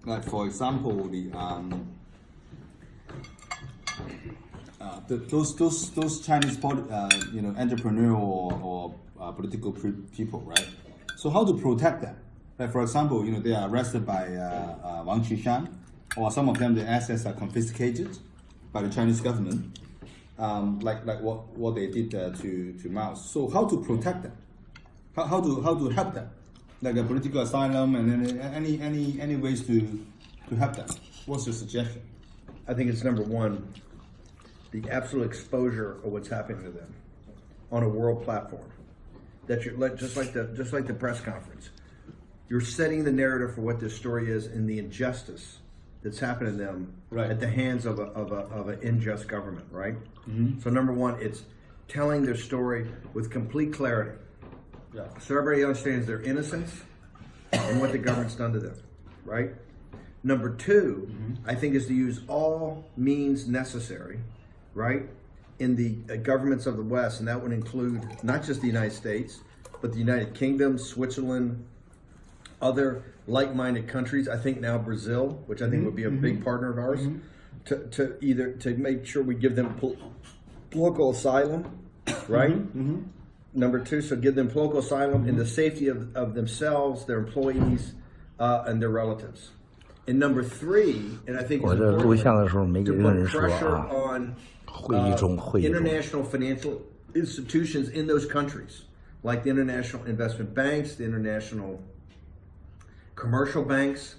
like for example, those Chinese entrepreneur or political people, right? So how to protect them? Like for example, they are arrested by Wang Qishan, or some of them their assets are confiscated by the Chinese government, like what they did to Mao. So how to protect them? How to help them? Like a political asylum and any ways to help them? What's your suggestion? I think it's number one, the absolute exposure of what's happening to them on a world platform. That you're just like the press conference. You're setting the narrative for what this story is and the injustice that's happening to them at the hands of an unjust government, right? Mm-hmm. So number one, it's telling their story with complete clarity. Yeah. So everybody understands their innocence and what the government's done to them, right? Number two, I think, is to use all means necessary, right, in the governments of the West, and that would include not just the United States, but the United Kingdom, Switzerland, other like-minded countries. I think now Brazil, which I think would be a big partner of ours, to make sure we give them political asylum, right? Number two, so give them political asylum in the safety of themselves, their employees, and their relatives. And number three, and I think it's important, to put pressure on international financial institutions in those countries, like the international investment banks, the international commercial banks,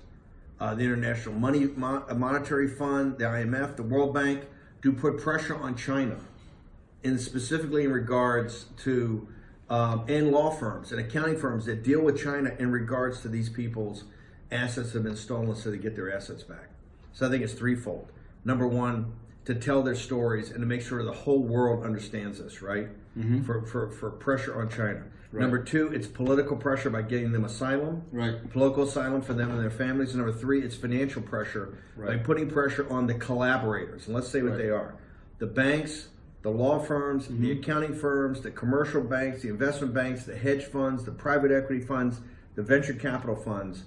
the International Monetary Fund, the IMF, the World Bank, to put pressure on China, and specifically in regards to and law firms and accounting firms that deal with China in regards to these people's assets have been stolen, so they get their assets back. So I think it's threefold. Number one, to tell their stories and to make sure the whole world understands this, right? For pressure on China. Right. Number two, it's political pressure by getting them asylum, political asylum for them and their families. And number three, it's financial pressure by putting pressure on the collaborators. And let's say what they are: the banks, the law firms, the accounting firms, the commercial banks, the investment banks, the hedge funds, the private equity funds, the venture capital funds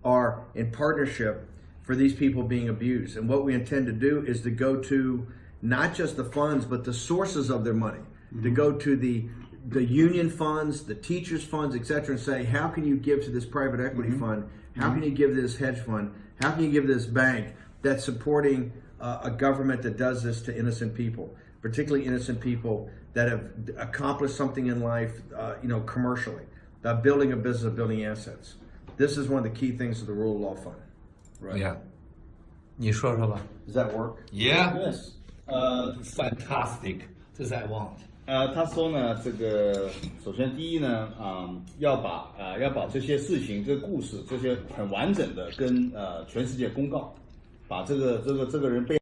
are in partnership for these people being abused. And what we intend to do is to go to not just the funds, but the sources of their money, to go to the union funds, the teachers funds, etc., and say, how can you give to this private equity fund? How can you give to this hedge fund? How can you give to this bank that's supporting a government that does this to innocent people, particularly innocent people that have accomplished something in life, commercially, building a business, building assets. This is one of the key things of the rule of law fund. Right. Yeah. 你说说吧。 Does that work? Yeah. Yes. Fantastic. This I want. 他说呢，这个首先第一呢，要把这些事情、这个故事、这些很完整的跟全世界公告，把这个人被